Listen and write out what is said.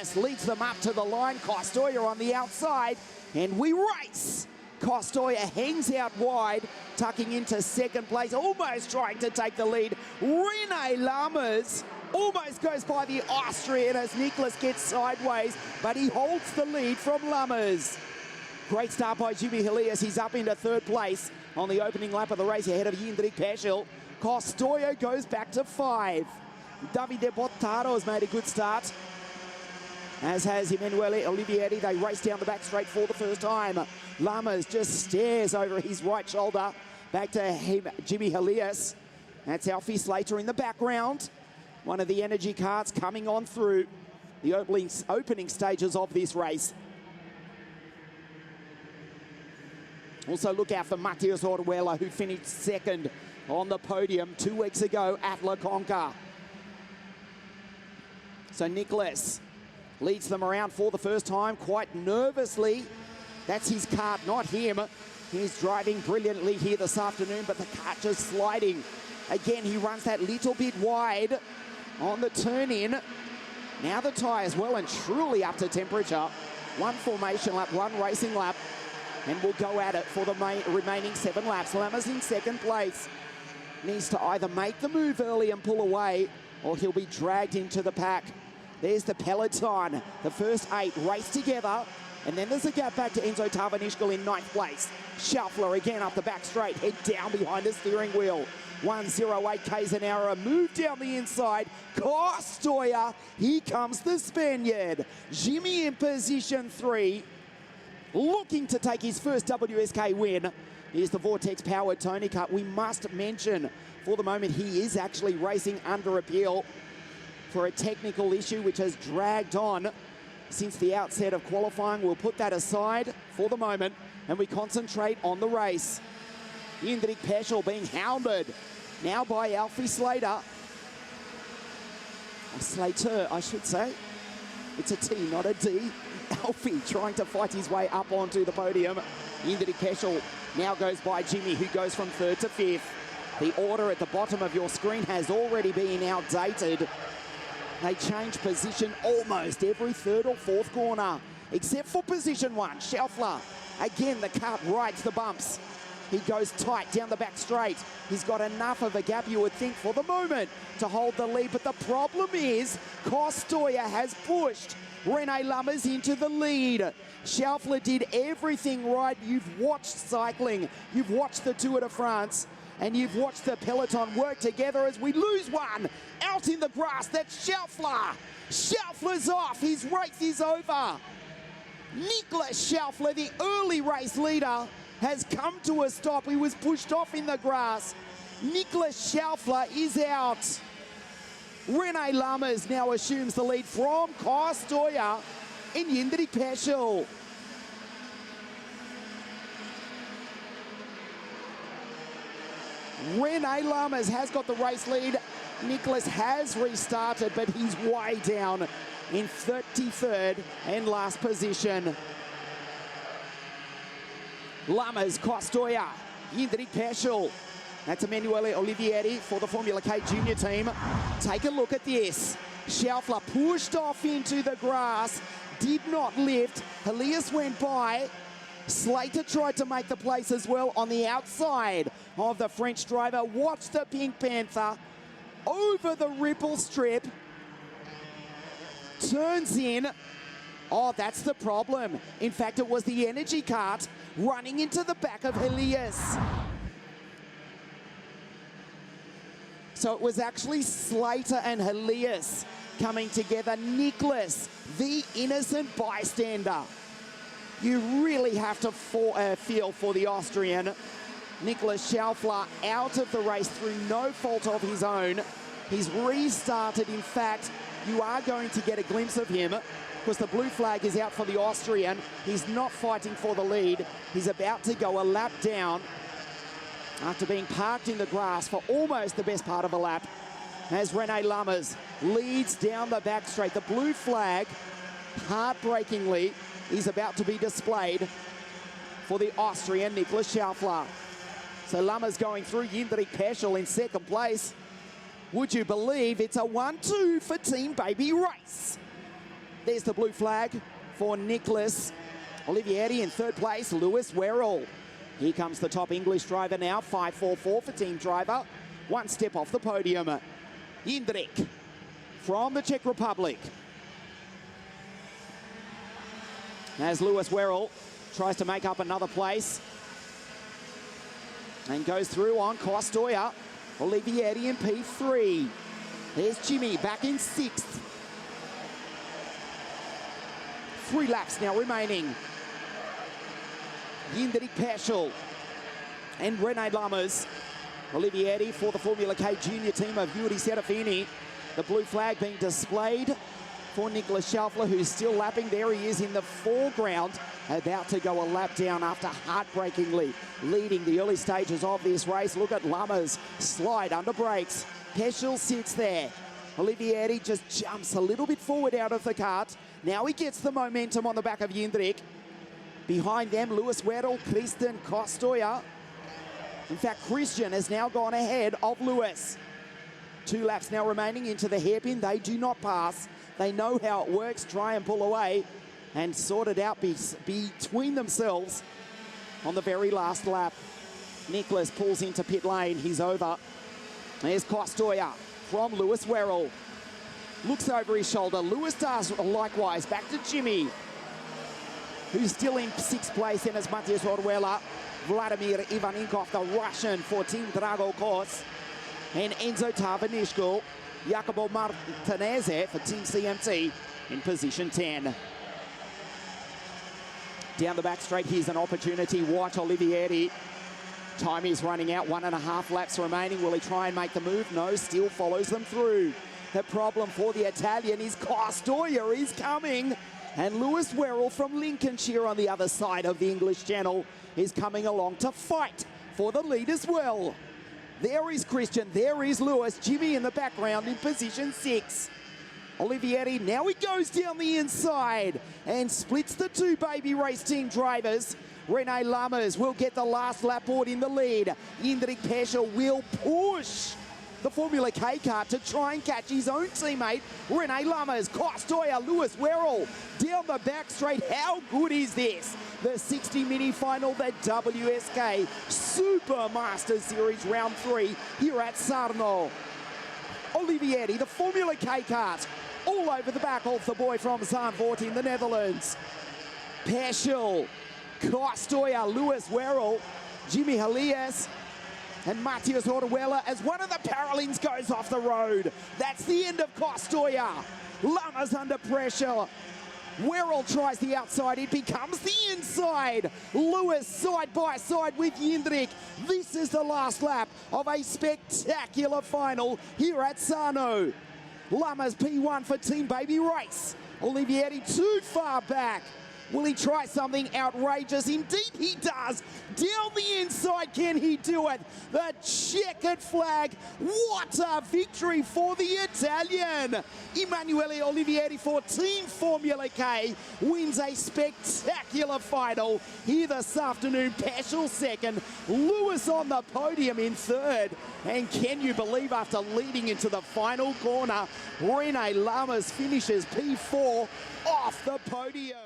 Nicholas leads them up to the line. Kostoya on the outside, and we race. Kostoya hangs out wide, tucking into second place, almost trying to take the lead. Rene Lammers almost goes by the Austrian as Nicholas gets sideways, but he holds the lead from Lammers. Great start by Jimmy Helias. He's up into third place on the opening lap of the race ahead of Jindrik Peschel. Kostoya goes back to 5. Davide Bottaro has made a good start, as has Emanuele Olivieri. They race down the back straight for the first time. Lammers just stares over his right shoulder. Back to him, Jimmy Helias. That's Alfie Slater in the background. One of the energy karts coming on through the opening stages of this race. Also look out for Matheus Oruela, who finished second on the podium 2 weeks ago at La Conca. So Nicholas leads them around for the first time quite nervously. That's his kart, not him. He's driving brilliantly here this afternoon, but the kart just sliding. Again, he runs that little bit wide on the turn-in. Now the tyres well and truly up to temperature. One formation lap, one racing lap, and we'll go at it for the remaining 7 laps. Lammers in second place. Needs to either make the move early and pull away, or he'll be dragged into the pack. There's the peloton. The first 8 race together, and then there's a gap back to Enzo Tavanishkel in 9th place. Schaffler again up the back straight, head down behind the steering wheel. 108 k's an hour, a move down the inside. Kostoya, here comes the Spaniard. Jimmy in position 3, looking to take his first WSK win. Here's the Vortex-powered Tony Kart. We must mention, for the moment, he is actually racing under appeal for a technical issue which has dragged on since the outset of qualifying. We'll put that aside for the moment and we concentrate on the race. Jindrik Peschel being hounded now by Alfie Slater. Slater, I should say. It's a T, not a D. Alfie trying to fight his way up onto the podium. Jindrik Peschel now goes by Jimmy, who goes from 3rd to 5th. The order at the bottom of your screen has already been outdated. They change position almost every 3rd or 4th corner, except for position 1, Schaffler. Again, the kart rides the bumps. He goes tight down the back straight. He's got enough of a gap, you would think, for the moment to hold the lead. But the problem is, Kostoya has pushed Rene Lammers into the lead. Schaffler did everything right. You've watched cycling, you've watched the Tour de France, and you've watched the peloton work together as we lose one out in the grass. That's Schaffler. Schaffler's off. His race is over. Nicholas Schaffler, the early race leader, has come to a stop. He was pushed off in the grass. Nicholas Schaffler is out. Rene Lammers now assumes the lead from Kostoya and Jindrik Peschel. Rene Lammers has got the race lead. Nicholas has restarted, but he's way down in 33rd and last position. Lammers, Kostoya, Jindrik Peschel. That's Emanuele Olivieri for the Formula K Junior team. Take a look at this. Schaffler pushed off into the grass, did not lift. Helias went by. Slater tried to make the place as well on the outside of the French driver. Watch the Pink Panther over the ripple strip. Turns in. Oh, that's the problem. In fact, it was the energy kart running into the back of Helias. So it was actually Slater and Helias coming together. Nicholas, the innocent bystander. You really have to feel for the Austrian. Nicholas Schaffler out of the race through no fault of his own. He's restarted. In fact, you are going to get a glimpse of him because the blue flag is out for the Austrian. He's not fighting for the lead. He's about to go a lap down after being parked in the grass for almost the best part of a lap, as Rene Lammers leads down the back straight. The blue flag, heartbreakingly, is about to be displayed for the Austrian Nicholas Schaffler. So Lammers going through, Jindrik Peschel in second place. Would you believe it's a 1-2 for Team Baby Race? There's the blue flag for Nicholas Olivieri in third place. Lewis Werrell. Here comes the top English driver now. 5.44 for team driver. One step off the podium. Jindřich from the Czech Republic. As Lewis Werrell tries to make up another place and goes through on Kostoja. Olivieri in P3. There's Jimmy back in 6th. 3 laps now remaining. Jindřich Peschel and René Lammers. Olivieri for the Formula K junior team of Yuri Serafini. The blue flag being displayed for Nicholas Schaufler, who's still lapping. There he is in the foreground, about to go a lap down after heartbreakingly leading the early stages of this race. Look at Lammers slide under brakes. Peschel sits there. Olivieri just jumps a little bit forward out of the kart. Now he gets the momentum on the back of Jindřich. Behind them, Lewis Werrell, Christian Kostoja. In fact, Christian has now gone ahead of Lewis. 2 laps now remaining into the hairpin. They do not pass. They know how it works. Try and pull away and sort it out between themselves on the very last lap. Nicholas pulls into pit lane. He's over. There's Kostoja from Lewis Werrell. Looks over his shoulder. Lewis does likewise. Back to Jimmy, who's still in 6th place, and as Matthias Orwella, Vladimir Ivaninkov, the Russian for Team Drago Kors, and Enzo Tarvanishko, Jacopo Martinez for Team CMT in position 10. Down the back straight, here's an opportunity. Watch Olivieri. Time is running out, 1.5 laps remaining. Will he try and make the move? No, still follows them through. The problem for the Italian is Kostoja is coming. And Lewis Werrell from Lincolnshire on the other side of the English Channel is coming along to fight for the lead as well. There is Christian, there is Lewis. Jimmy in the background in position 6. Olivieri, now he goes down the inside and splits the 2 baby race team drivers. René Lammers will get the last lap board in the lead. Jindřich Peschel will push the Formula K kart to try and catch his own teammate, René Lammers. Kostoja, Lewis Werrell down the back straight. How good is this? The 60 mini final, the WSK Super Master Series round 3 here at Sarno. Olivieri, the Formula K kart, all over the back of the boy from Zandvoort in the Netherlands. Peschel, Kostoja, Lewis Werrell, Jimmy Halias, and Matthias Orwella as one of the Paralympians goes off the road. That's the end of Kostoja. Lammers under pressure. Werrell tries the outside, it becomes the inside. Lewis side by side with Jindřich. This is the last lap of a spectacular final here at Sarno. Lammers P1 for Team Baby Race. Olivieri too far back. Will he try something outrageous? Indeed he does. Down the inside, can he do it? The checkered flag. What a victory for the Italian. Emanuele Olivieri for Team Formula K wins a spectacular final here this afternoon. Peschel second, Lewis on the podium in third. And can you believe, after leading into the final corner, René Lammers finishes P4 off the podium.